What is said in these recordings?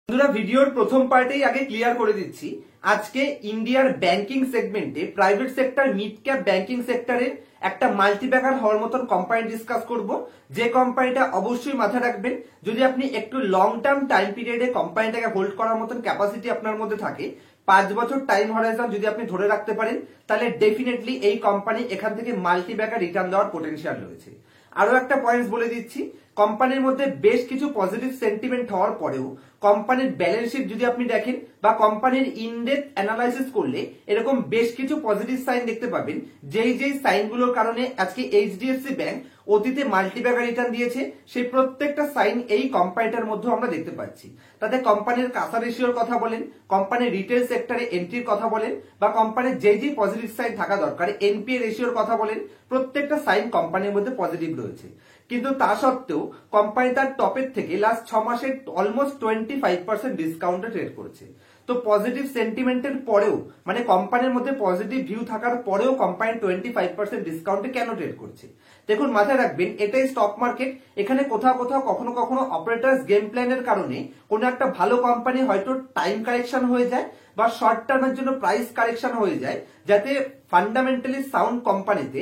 বন্ধুরা ভিডিওর প্রথম পার্টেই আগে ক্লিয়ার করে দিচ্ছি, আজকে ইন্ডিয়ার ব্যাংকিং সেগমেন্টে private sector mid cap banking সেক্টরের একটা মাল্টিব্যাগার হওয়ার মতন কোম্পানি ডিসকাস করব। যে কোম্পানিটা অবশ্যই মাথায় রাখবেন, যদি আপনি একটু লং টার্ম টাইম পিরিয়ডে কোম্পানিটাকে হোল্ড করার মতন ক্যাপাসিটি আপনার মধ্যে থাকে, 5 বছর টাইম হরাইজন যদি আপনি ধরে রাখতে পারেন, তাহলে ডেফিনেটলি এই কোম্পানি এখান থেকে মাল্টিব্যাগার রিটার্ন দেওয়ার পোটেনশিয়াল রয়েছে। আরো একটা পয়েন্টস বলে দিচ্ছি, কোম্পানির মধ্যে বেশ কিছু পজিটিভ সেন্টিমেন্ট হওয়ার পরেও কোম্পানির ব্যালেন্স শিট যদি আপনি দেখেন বা কোম্পানির ইনডেপথ অ্যানালাইসিস করলে এরকম বেশ কিছু পজিটিভ সাইন দেখতে পাবেন, যেই সাইনগুলোর কারণে আজকে এইচডিএফসি ব্যাংক অতীতে মাল্টিব্যাগার রিটার্ন দিয়েছে, সেই প্রত্যেকটা সাইন এই কোম্পানিটার মধ্যে আমরা দেখতে পাচ্ছি। তাতে কোম্পানির কাসা রেশিওর কথা বলেন, কোম্পানির রিটেল সেক্টরে এন্ট্রির কথা বলেন, বা কোম্পানির যেই পজিটিভ সাইন থাকা দরকার এনপিএ রেশিওর কথা বলেন, প্রত্যেকটা সাইন কোম্পানির মধ্যে পজিটিভ রয়েছে। কিন্তু তা সত্ত্বেও কোম্পানি তার টপের থেকে লাস্ট 6 মাসে অলমোস্ট 25% ডিসকাউন্টে ট্রেড করেছে। তো পজিটিভ সেন্টিমেন্টের পরেও, মানে কোম্পানির মধ্যে পজিটিভ ভিউ থাকার পরেও কোম্পানি 25% ডিসকাউন্টে কেন ট্রেড করছে? দেখুন, মাথায় রাখবেন এটাই স্টক মার্কেট। এখানে কোথাও কখনো কখনো অপারেটরস গেম প্ল্যানের কারণে কোন একটা ভালো কোম্পানি হয়তো টাইম কারেকশন হয়ে যায় বা শর্ট টার্মের জন্য প্রাইস কারেকশন হয়ে যায়, যাতে ফান্ডামেন্টালি সাউন্ড কোম্পানিতে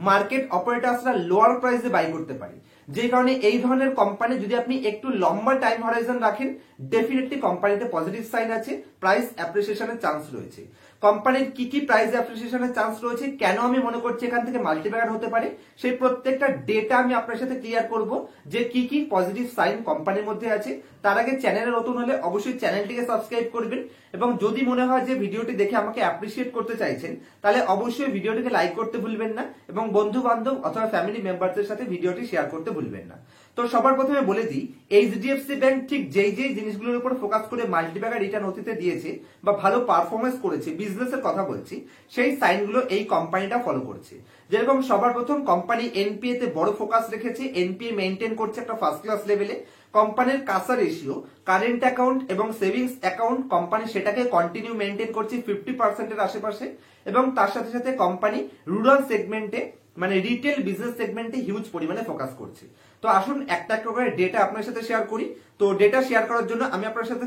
মার্কেট অপারেটরসরা লোয়ার প্রাইসে বাই করতে পারে। যে কারণে এই ধরনের কোম্পানি যদি আপনি একটু লম্বা টাইম হরাইজন রাখেন, ডেফিনেটলি কোম্পানিতে পজিটিভ সাইন আছে, প্রাইস অ্যাপ্রিসিয়েশনের চান্স রয়েছে। কোম্পানির কি প্রাইস অ্যাপ্রিসিয়েশনের চান্স রয়েছে, কেন আমি মনে করছি এখান থেকে মাল্টিব্যাগার হতে পারে, সেই প্রত্যেকটা ডেটা আমি আপনার সাথে ক্লিয়ার করব যে কি পজিটিভ সাইন কোম্পানির মধ্যে আছে। তার আগে চ্যানেলে নতুন হলে অবশ্যই চ্যানেলটিকে সাবস্ক্রাইব করবেন, এবং যদি মনে হয় যে ভিডিওটি দেখে আমাকে অ্যাপ্রিসিয়েট করতে চাইছেন, তাহলে অবশ্যই ভিডিওটিকে লাইক করতে ভুলবেন না, এবং বন্ধু বান্ধব অথবা ফ্যামিলি মেম্বারদের সাথে ভিডিওটি শেয়ার করতে ভুলবেন না। তো সবার প্রথমে বলে দিই, এইচডিএফসি ব্যাংক ঠিক যেই জিনিসগুলোর উপর ফোকাস করে মাল্টিব্যাগার রিটার্ন অতীতে দিয়েছে বা ভালো পারফরমেন্স করেছে, বিজনেসের কথা বলছি, সেই সাইনগুলো এই কোম্পানিটা ফলো করছে। যেরকম সবার প্রথম কোম্পানি এনপিএ তে বড় ফোকাস রেখেছে, এনপিএ মেইনটেইন করছে একটা ফার্স্ট ক্লাস লেভেলে। কোম্পানির কাসা রেশিও, কারেন্ট অ্যাকাউন্ট এবং সেভিংস অ্যাকাউন্ট, কোম্পানি সেটাকে কন্টিনিউ মেইনটেইন করছে 50% এর আশেপাশে, এবং তার সাথে সাথে কোম্পানি রুরাল সেগমেন্টে মানে রিটেল বিজনেস সেগমেন্টে হিউজ পরিমাণে ফোকাস করছে। তো আসুন একটা করে ডেটা আপনার সাথে শেয়ার করি। তো ডেটা শেয়ার করার জন্য আমি আপনার সাথে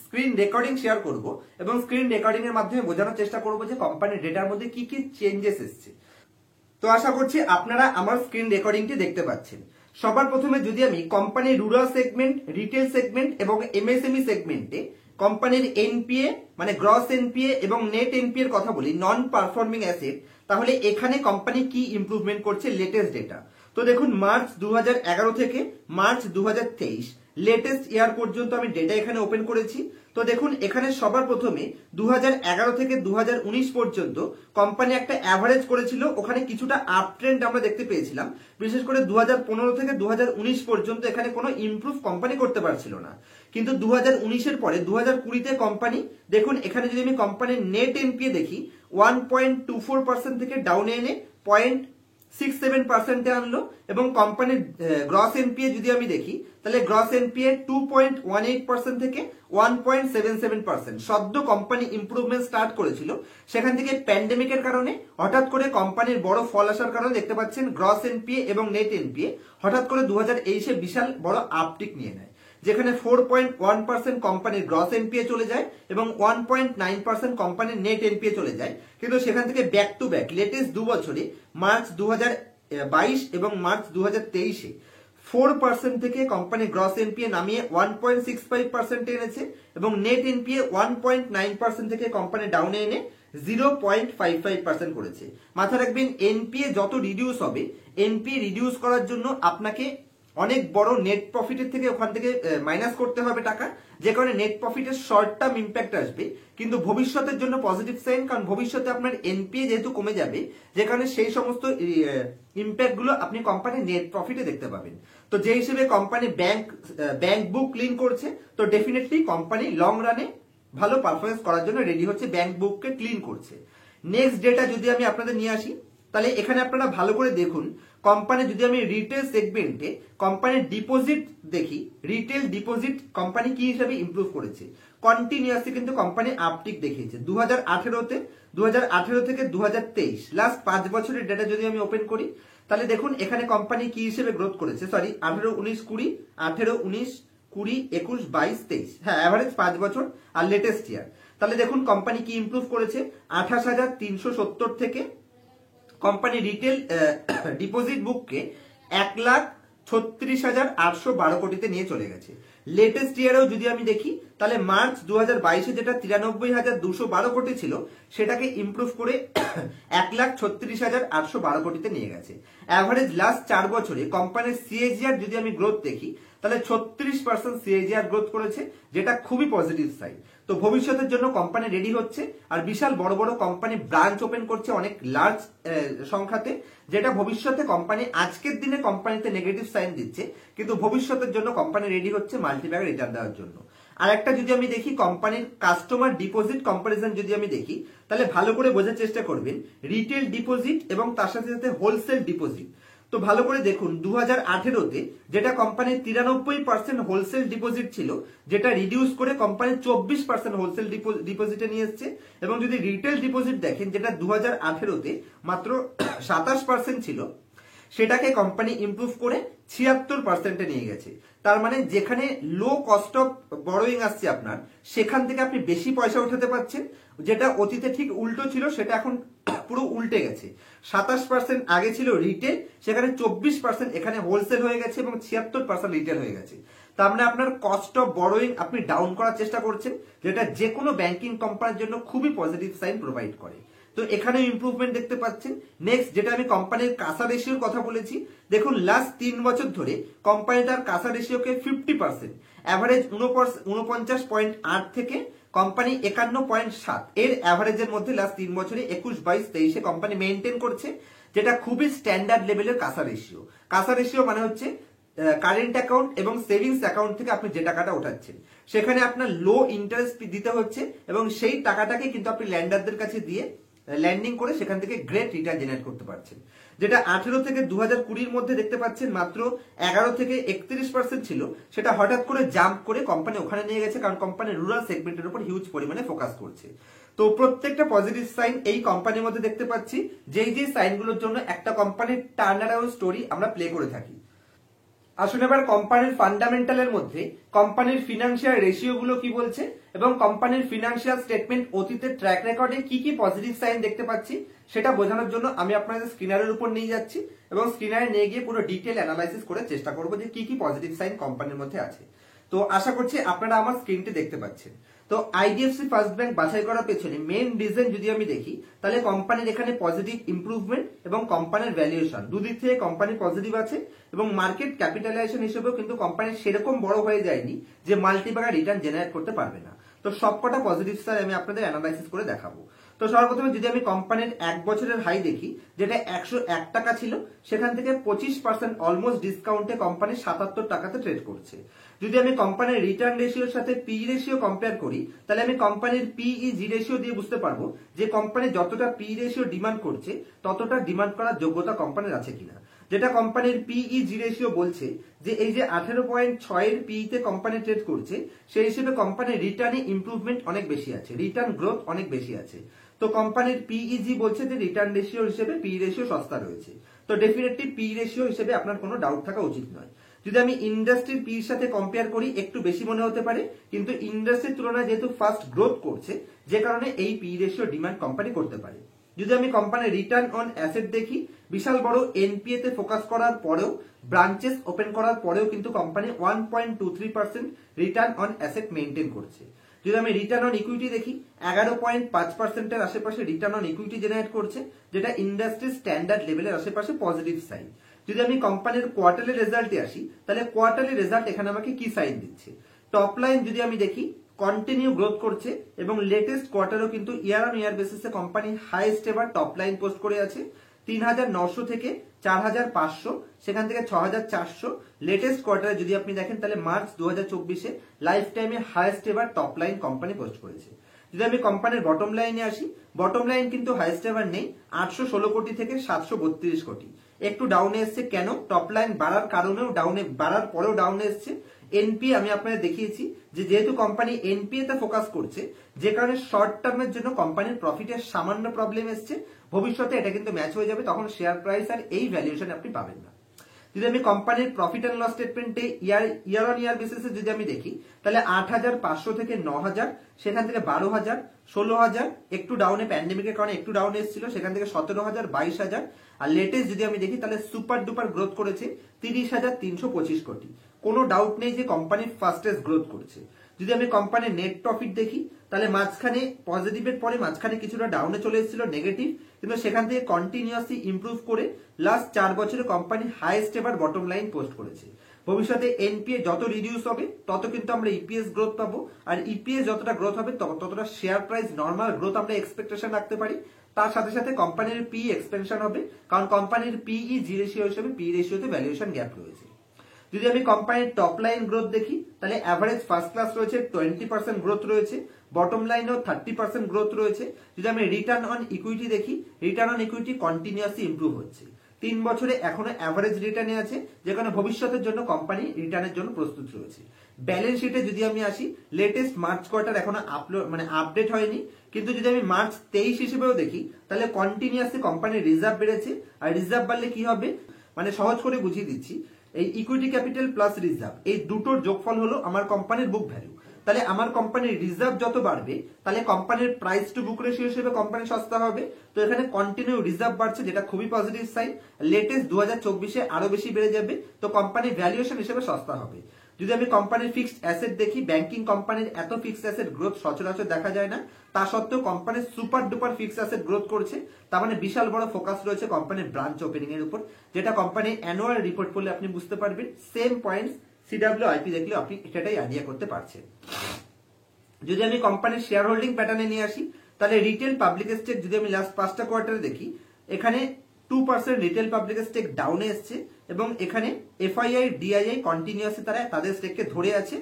স্ক্রিন রেকর্ডিং শেয়ার করব, এবং স্ক্রিন রেকর্ডিং এর মাধ্যমে বোঝানোর চেষ্টা করব যে কোম্পানির ডেটার মধ্যে কি চেঞ্জেস এসেছে। তো আশা করছি আপনারা আমার স্ক্রিন রেকর্ডিংটি দেখতে পাচ্ছেন। সবার প্রথমে যদি আমি কোম্পানির রুরাল সেগমেন্ট, রিটেল সেগমেন্ট এবং এমএসএমই সেগমেন্টে কোম্পানির এনপিএ মানে গ্রস এনপিএ এবং নেট এনপিএ এর কথা বলি, নন পারফর্মিং অ্যাসেট, তাহলে এখানে কোম্পানি কি ইমপ্রুভমেন্ট করছে লেটেস্ট ডেটা। তো দেখুন, মার্চ 2011 থেকে মার্চ 2023 লেটেস্ট ইয়ার পর্যন্ত আমি ডেটা এখানে ওপেন করেছি। তো দেখুন, এখানে সবার প্রথমে 2011 থেকে 2019 পর্যন্ত কোম্পানি একটা অ্যাভারেজ করেছিল, ওখানে কিছুটা আপ ট্রেন্ড আমরা দেখতে পেয়েছিলাম। বিশেষ করে 2015 থেকে 2019 পর্যন্ত এখানে কোনো ইমপ্রুভ কোম্পানি করতে পারছিল না। কিন্তু 2019-এর পরে 2020-তে কোম্পানি, দেখুন এখানে যদি আমি কোম্পানির নেট এনপিএ দেখি, 1.24% থেকে ডাউনে এনে 0.67% আনলো, এবং কোম্পানির গ্রস এনপিএ যদি আমি দেখি, তাহলে গ্রস এনপিএ 2.18% থেকে 1.77%। সদ্য কোম্পানি ইমপ্রুভমেন্ট স্টার্ট করেছিল, সেখান থেকে প্যান্ডেমিকের কারণে হঠাৎ করে কোম্পানির বড় ফল আসার কারণে দেখতে পাচ্ছেন গ্রস এনপিএ এবং নেট এনপিএ হঠাৎ করে 2023-এ বিশাল বড় আপটিক নিয়ে নেয়, যেখানে 4.1% কোম্পানির গ্রস এনপিএ চলে যায় এবং 1.9% কোম্পানির নেট এনপিএ চলে যায়। কিন্তু সেখান থেকে ব্যাক টু ব্যাক লেটেস্ট 2 বছরে মার্চ 2022 এবং মার্চ 2023-এ 4% থেকে কোম্পানি গ্রস এনপিএ নামিয়ে 1.65% এনেছে, এবং নেট এনপিএ 1.9% থেকে কোম্পানি ডাউনে এনে 0.55% করেছে। মাথায় রাখবেন, এনপিএ যত রিডিউস হবে, এনপিএ রিডিউস করার জন্য আপনাকে অনেক বড় নেট প্রফিটের থেকে ওখান থেকে মাইনাস করতে হবে টাকা, যে কারণে নেট প্রফিটের শর্ট টার্ম ইম্প্যাক্ট আসবে, কিন্তু ভবিষ্যতের জন্য পজিটিভ সাইন, কারণ ভবিষ্যতে আপনার এনপিএ যেহেতু কমে যাবে, যে কারণে সেই সমস্ত ইম্প্যাক্ট গুলো আপনি কোম্পানির নেট প্রফিটে দেখতে পাবেন। তো যে হিসেবে কোম্পানি ব্যাংক বুক ক্লিন করছে, তো ডেফিনেটলি কোম্পানি লং রানে ভালো পারফরমেন্স করার জন্য রেডি হচ্ছে, ব্যাংক বুককে ক্লিন করছে। নেক্সট ডেটা যদি আমি আপনাদের নিয়ে আসি, তাহলে এখানে আপনারা ভালো করে দেখুন, কোম্পানি যদি আমি রিটেল সেগমেন্টে কোম্পানির ডিপোজিট দেখি, রিটেল ডিপোজিট কোম্পানি কি হিসাবে ইমপ্রুভ করেছে, কন্টিনিউয়াসলি কিন্তু কোম্পানি আপটিক দেখিয়েছে। 2018 থেকে 2023 লাস্ট 5 বছরের ডেটা যদি আমি ওপেন করি, তাহলে দেখুন এখানে কোম্পানি কি হিসেবে গ্রোথ করেছে, সরি 18, 19, 20, 18, 19, 20, 21, 22, 23, হ্যাঁ অ্যাভারেজ 5 বছর আর লেটেস্ট ইয়ার। তাহলে দেখুন কোম্পানি কি ইমপ্রুভ করেছে, 28,370 থেকে কোম্পানি রিটেল ডিপোজিট বুককে 1,36,812 কোটিতে নিয়ে চলে গেছে। লেটেস্ট ইয়ারেও যদি আমি দেখি তাহলে মার্চ 2022-এ যেটা 93,212 কোটি ছিল সেটাকে ইমপ্রুভ করে 1,36,812 কোটিতে নিয়ে গেছে। অ্যাভারেজ লাস্ট 4 বছরে কোম্পানির সিএজিআর যদি আমি গ্রোথ দেখি তাহলে 36% সিএজিআর গ্রোথ করেছে, যেটা খুবই পজিটিভ সাইন। তো ভবিষ্যতের জন্য কোম্পানি রেডি হচ্ছে, আর বিশাল বড় বড় কোম্পানি ব্রাঞ্চ ওপেন করছে অনেক লার্জ সংখ্যাতে, যেটা ভবিষ্যতে কোম্পানি আজকের দিনে কোম্পানিতে নেগেটিভ সাইন দিচ্ছে, কিন্তু ভবিষ্যতের জন্য কোম্পানি রেডি হচ্ছে মাল্টিব্যাগ রিটার্ন দেওয়ার জন্য। আর একটা যদি আমি দেখি কোম্পানির কাস্টমার ডিপোজিট কম্পারিজন যদি আমি দেখি তাহলে ভালো করে বোঝার চেষ্টা করবেন রিটেল ডিপোজিট এবং তার সাথে সাথে হোলসেল ডিপোজিট। তো ভালো করে দেখুন 2018-তে যেটা কোম্পানির 93% হোলসেল ডিপোজিট ছিল, যেটা রিডিউস করে কোম্পানি 24% হোলসেল ডিপোজিটে নিয়ে এসছে, এবং যদি রিটেল ডিপোজিট দেখেন যেটা 2018-তে মাত্র 27% ছিল, সেটাকে কোম্পানি ইমপ্রুভ করে 76%-এ নিয়ে গেছে। তার মানে যেখানে লো কস্ট অফ বরোয়িং আসছে আপনার, সেখান থেকে আপনি বেশি পয়সা উঠাতে পারছেন, যেটা অতীতে ঠিক উল্টো ছিল সেটা এখন পুরো উল্টে গেছে। 27% আগে ছিল রিটেল, সেখানে 24% এখানে হোলসেল হয়ে গেছে এবং 76% রিটেল হয়ে গেছে। তার মানে আপনার কস্ট অফ বরোয়িং আপনি ডাউন করার চেষ্টা করছেন, যেটা যে কোনো ব্যাংকিং কোম্পানির জন্য খুবই পজিটিভ সাইন প্রোভাইড করে। তো এখানে ইমপ্রুভমেন্ট দেখতে পাচ্ছেন। নেক্সট যেটা আমি কোম্পানির কাসা রেশিওর কথা বলেছি, দেখুন লাস্ট 3 বছর ধরে কোম্পানি তার কাসা রেশিওকে 50%, অ্যাভারেজ 49.8 থেকে কোম্পানি 51.7 এর অ্যাভারেজের মধ্যে লাস্ট 3 বছরে 21, 22, 23-এ কোম্পানি মেনটেন করছে, যেটা খুবই স্ট্যান্ডার্ড লেভেলের কাসা রেশিও। কাসা রেশিও মানে হচ্ছে কারেন্ট অ্যাকাউন্ট এবং সেভিংস অ্যাকাউন্ট থেকে আপনি যে টাকাটা ওঠাচ্ছেন সেখানে আপনার লো ইন্টারেস্ট দিতে হচ্ছে, এবং সেই টাকাটাকে কিন্তু আপনি ল্যান্ডারদের কাছে দিয়ে ল্যান্ডিং করে সেখান থেকে গ্রেট রিটার্ন জেনারেট করতে পারছেন। যেটা 18 থেকে 2020-র মধ্যে দেখতে পাচ্ছেন মাত্র 11 থেকে 31% ছিল, সেটা হঠাৎ করে জাম্প করে কোম্পানি ওখানে নিয়ে গেছে, কারণ কোম্পানি রুরাল সেগমেন্টের উপর হিউজ পরিমাণে ফোকাস করছে। তো প্রত্যেকটা পজিটিভ সাইন এই কোম্পানির মধ্যে দেখতে পাচ্ছি, যেই সাইনগুলোর জন্য একটা কোম্পানির টার্ন অ্যারাউন্ড স্টোরি আমরা প্লে করে থাকি। আসলে এবার কোম্পানির ফান্ডামেন্টালের মধ্যে কোম্পানির ফিনান্সিয়াল রেশিও গুলো কি বলছে, এবং কোম্পানির ফিনান্সিয়াল স্টেটমেন্ট অতীতের ট্র্যাক রেকর্ডে কি কি পজিটিভ সাইন দেখতে পাচ্ছি সেটা বোঝানোর জন্য আমি আপনাদের স্ক্রিনারের উপর নিয়ে যাচ্ছি, এবং স্ক্রিনারে নিয়ে গিয়ে পুরো ডিটেল অ্যানালাইসিস করে চেষ্টা করবো যে কি কি পজিটিভ সাইন কোম্পানির মধ্যে আছে। তো আশা করছি আপনারা আমার স্ক্রিনটি দেখতে পাচ্ছেন। তো আইডিএফসি ফার্স্ট ব্যাংক বাছাই করার পেছনে মেইন রিজন যদি আমি দেখি তাহলে কোম্পানির এখানে পজিটিভ ইমপ্রুভমেন্ট এবং কোম্পানির ভ্যালুয়েশন দুদিক থেকে কোম্পানি পজিটিভ আছে, এবং মার্কেট ক্যাপিটালাইজেশন হিসেবেও কিন্তু কোম্পানি সেরকম বড় হয়ে যায়নি যে মাল্টিব্যাগার রিটার্ন জেনারেট করতে পারবে না। তো সবকটা পজিটিভ সাইড আমি আপনাদের অ্যানালাইসিস করে দেখাবো। তো সর্বপ্রথমে যদি আমি কোম্পানির 1 বছরের হাই দেখি যেটা 101 টাকা ছিল, সেখান থেকে 25% অলমোস্ট ডিসকাউন্টে কোম্পানি 77 টাকাতে ট্রেড করছে। যদি আমি কোম্পানির রিটার্ন রেশিওর সাথে পি রেশিও কম্পেয়ার করি তাহলে আমি কোম্পানির পিই/জি রেশিও দিয়ে বুঝতে পারবো যে কোম্পানি যতটা পি রেশিও ডিমান্ড করছে ততটা ডিমান্ড করার যোগ্যতা কোম্পানির আছে কিনা। যেটা কোম্পানির পিই/জি রেশিও বলছে যে এই যে 18.6 এর পিইতে কোম্পানি ট্রেড করছে, সেই হিসেবে কোম্পানির রিটার্নে ইমপ্রুভমেন্ট অনেক বেশি আছে, রিটার্ন গ্রোথ অনেক বেশি আছে। তো কোম্পানির পিই/জি বলছে যে রিটার্ন রেশিও হিসেবে পি রেশিও সস্তা রয়েছে। তো ডেফিনেটলি পি রেশিও হিসেবে আপনার কোনো ডাউট থাকা উচিত নয়। যদি আমি ইন্ডাস্ট্রির পির সাথে কম্পেয়ার করি একটু বেশি মনে হতে পারে, কিন্তু ইন্ডাস্ট্রির তুলনায় যেহেতু ফাস্ট গ্রোথ করছে যে কারণে এই পি রেশিও ডিমান্ড কোম্পানি করতে পারে। যদি আমি কোম্পানির রিটার্ন অন অ্যাসেট দেখি, বিশাল বড় এনপিএ তে ফোকাস করার পরেও, ব্রাঞ্চেস ওপেন করার পরেও কিন্তু company 1.23% return on asset maintain করছে। যদি আমি রিটার্ন অন ইকুইটি দেখি 11.5%-এর আশেপাশে রিটার্ন অন ইকুইটি জেনারেট করছে, যেটা ইন্ডাস্ট্রি স্ট্যান্ডার্ড লেভেলের আশেপাশে পজিটিভ সাইন। যদি আমি কোম্পানির কোয়ার্টারলি রেজাল্টে আসি তাহলে কোয়ার্টারলি রেজাল্ট এখানে আমাকে কি সাইন দিচ্ছে, টপ লাইন যদি আমি দেখি কন্টিনিউ গ্রোথ করছে, এবং লেটেস্ট কোয়ার্টারও কিন্তু ইয়ার অন ইয়ার বেসিসে company highest ever top line post করে আছে 3,900 থেকে 4,500, সেখান থেকে 6,400। লেটেস্ট কোয়ার্টারে যদি আপনি দেখেন তাহলে মার্চ 2024-এ লাইফ টাইমে highest ever top line company post করেছে। যদি আমি কোম্পানির বটম লাইনে আসি, বটম লাইন কিন্তু হাইয়েস্ট এভার নেই, 816 কোটি থেকে 732 কোটি, একটু ডাউনে এসছে। কেন? টপ লাইন বাড়ার কারণেও ডাউনে, বাড়ার পরেও ডাউনে এসছে। এনপিএ আমি আপনাদের দেখিয়েছি যে যেহেতু কোম্পানি এনপিএ তে ফোকাস করছে, যে কারণে শর্ট টার্মের জন্য কোম্পানির প্রফিটের সামান্য প্রবলেম এসছে। ভবিষ্যতে এটা কিন্তু ম্যাচ হয়ে যাবে, তখন শেয়ার প্রাইস আর এই ভ্যালুয়েশন আপনি পাবেন না। যদি আমি কোম্পানির প্রফিট এন্ড লস স্টেটমেন্টে ইয়ার অন ইয়ার বেসিসে যদি আমি দেখি, তাহলে 8,500 থেকে 9,000, সেখান থেকে 12,000, 16,000, একটু ডাউনে প্যান্ডেমিকের কারণে একটু ডাউনে এসেছিল, সেখান থেকে 17,000, 22,000, আর লেটেস্ট যদি আমি দেখি তাহলে সুপার ডুপার গ্রোথ করেছে 30,325 কোটি। কোনো ডাউট নেই যে কোম্পানি ফাস্টেস্ট গ্রোথ করেছে। যদি আমি কোম্পানির নেট প্রফিট দেখি, তাহলে মাঝখানে পজিটিভের পরে মাঝখানে কিছুটা ডাউনে চলে এসেছিল নেগেটিভ, কিন্তু সেখান থেকে কন্টিনিউয়াসলি ইমপ্রুভ করে লাস্ট 4 বছরে company highest ever bottom line post করেছে। ভবিষ্যতে এনপিএ যত রিডিউস হবে তত কিন্তু আমরা ইপিএস গ্রোথ পাবো, আর ইপিএস যতটা গ্রোথ হবে ততটা শেয়ার প্রাইস নর্মাল গ্রোথ আমরা এক্সপেকটেশন রাখতে পারি। তার সাথে সাথে কোম্পানির পি এক্সপেনশন হবে, কারণ কোম্পানির পিই জি রেশিও হিসেবে পি রেশিওতে ভ্যালুয়েশন গ্যাপ রয়েছে। যদি আমি কোম্পানির টপ লাইন গ্রোথ দেখি, তাহলে অ্যাভারেজ ফার্স্ট ক্লাস রয়েছে 20% গ্রোথ রয়েছে, বটম লাইনেও 30% গ্রোথ রয়েছে। যদি আমি রিটার্ন অন ইকুইটি দেখি, return on equity continuously improve হচ্ছে, 3 বছরে এখনো অ্যাভারেজ রিটার্নে আছে, যেখানে ভবিষ্যতের জন্য কোম্পানি রিটার্নের জন্য প্রস্তুত রয়েছে। ব্যালেন্স শিটে যদি আমি আসি, লেটেস্ট মার্চ কোয়ার্টার এখনো আপডেট হয়নি, কিন্তু যদি আমি মার্চ 23 হিসেবেও দেখি, তাহলে কন্টিনিউয়াসলি কোম্পানির রিজার্ভ বেড়েছে। আর রিজার্ভ বাড়লে কি হবে, সহজ করে বুঝিয়ে দিচ্ছি, এই ইকুইটি ক্যাপিটাল প্লাস রিজার্ভ এই দুটোর যোগফল হলো আমার কোম্পানির বুক ভ্যালু। তাহলে আমার কোম্পানির রিজার্ভ যত বাড়বে, তাহলে কোম্পানির প্রাইস টু বুক রেশিও হিসেবে কোম্পানি সস্তা হবে। তো এখানে কন্টিনিউ রিজার্ভ বাড়ছে, যেটা খুবই পজিটিভ সাইন। লেটেস্ট 2024-এ আরো বেশি বেড়ে যাবে, তো কোম্পানির ভ্যালুয়েশন হিসেবে সস্তা হবে। যদি আমি কোম্পানির ফিক্সড অ্যাসেট দেখি, ব্যাংকিং কোম্পানির এত ফিক্সড অ্যাসেট গ্রোথ সচরাচর দেখা যায় না, তা সত্ত্বেও কোম্পানির super duper fixed asset growth করছে। তার মানে বিশাল বড় ফোকাস রয়েছে কোম্পানির ব্রাঞ্চ ওপেনিং এর উপর, যেটা কোম্পানির অ্যানুয়াল রিপোর্ট পড়লে আপনি বুঝতে পারবেন। সেম পয়েন্টস সিডব্লিউআইপি দেখলে আপনি এটাই আইডিয়া করতে পারছেন। যদি আমি কোম্পানির শেয়ার হোল্ডিং প্যাটার্নে নিয়ে আসি, তাহলে রিটেল পাবলিক স্টেক যদি আমি লাস্ট 5টা কোয়ার্টারে দেখি, এখানে 2% রিটেল পাবলিক স্টেক ডাউনে এসছে, এবং এখানে এফআইআই ডিআইআই কন্টিনিউয়াসলি তারা তাদের স্টেককে ধরে আছে।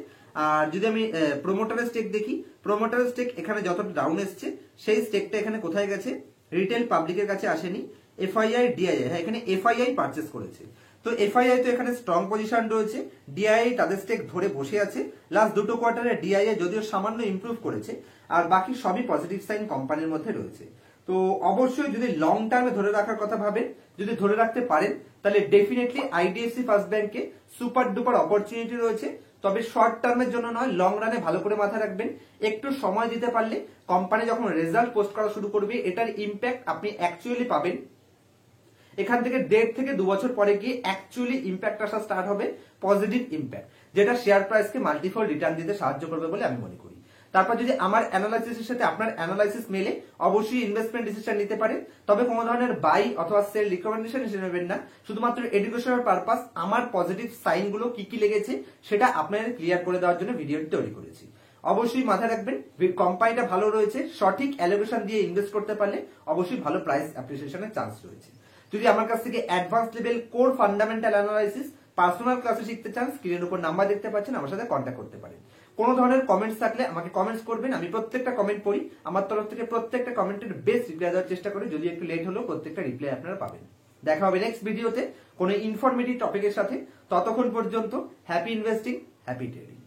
আর যদি আমি প্রোমোটারের স্টেক দেখি, প্রোমোটারের স্টেক এখানে যতটা ডাউন এসছে, সেই স্টেকটা এখানে কোথায় গেছে, রিটেল পাবলিকের কাছে আসেনি। এফআইআই ডিআইআই, হ্যাঁ এখানে এফআইআই পারচেস করেছে, তো এফআইআই তো এখানে স্ট্রং পজিশন রয়েছে, ডিআইআই তাদের স্টেক ধরে বসে আছে। লাস্ট দুটো কোয়ার্টারে ডিআইআই যদিও সামান্য ইমপ্রুভ করেছে, আর বাকি সবই পজিটিভ সাইন কোম্পানির মধ্যে রয়েছে। তো অবশ্যই যদি লং টার্মে ধরে রাখার কথা ভাবেন, যদি ধরে রাখতে পারেন, তাহলে ডেফিনেটলি আইডিএফসি ফার্স্ট ব্যাংকে সুপার ডুপার অপরচুনিটি রয়েছে। তবে শর্ট টার্মের জন্য নয়, লং রানে ভালো করে মাথায় রাখবেন। একটু সময় দিতে পারলে কোম্পানি যখন রেজাল্ট পোস্ট করা শুরু করবে, এটার ইম্প্যাক্ট আপনি অ্যাকচুয়ালি পাবেন। এখান থেকে 1.5 থেকে 2 বছর পরে গিয়ে অ্যাকচুয়ালি ইম্প্যাক্ট আসা স্টার্ট হবে, পজিটিভ ইম্প্যাক্ট, যেটা শেয়ার প্রাইসকে মাল্টিফল রিটার্ন দিতে সাহায্য করবে বলে আমি মনে করি। তারপর যদি আমার অ্যানালাইসিসের সাথে আপনার অ্যানালাইসিস মেলে, অবশ্যই ইনভেস্টমেন্ট ডিসিশন নিতে পারেন। তবে কোনো ধরনের বাই অথবা সেল রিকমেন্ডেশন হিসেবে নেবেন না, শুধুমাত্র এডুকেশনাল পারপাস আমার পজিটিভ সাইনগুলো কি কি লেগেছে সেটা আপনাদের ক্লিয়ার করে দেওয়ার জন্য ভিডিওটি তৈরি করেছি। অবশ্যই মাথায় রাখবেন, কোম্পানিটা ভালো রয়েছে, সঠিক অ্যালোকেশন দিয়ে ইনভেস্ট করতে পারলে অবশ্যই ভালো প্রাইস অ্যাপ্রিসিয়েশনের চান্স রয়েছে। যদি আমার কাছ থেকে advance level core fundamental analysis personal ক্লাসে শিখতে চান, স্ক্রিনের উপর নাম্বার দেখতে পাচ্ছেন, আমার সাথে কন্ট্যাক্ট করতে পারেন। কোনো ধরনের কমেন্টস থাকলে আমাকে কমেন্টস করবেন, আমি প্রত্যেকটা কমেন্ট পড়ি। আমার তরফ থেকে প্রত্যেকটা কমেন্টের বেস্ট রিপ্লাই দেওয়ার চেষ্টা করি, যদি একটু লেট হলেও প্রত্যেকটা রিপ্লাই আপনারা পাবেন। দেখা হবে নেক্সট ভিডিওতে কোনো ইনফরমেটিভ টপিকের সাথে। ততক্ষণ পর্যন্ত হ্যাপি ইনভেস্টিং, হ্যাপি ট্রেডিং।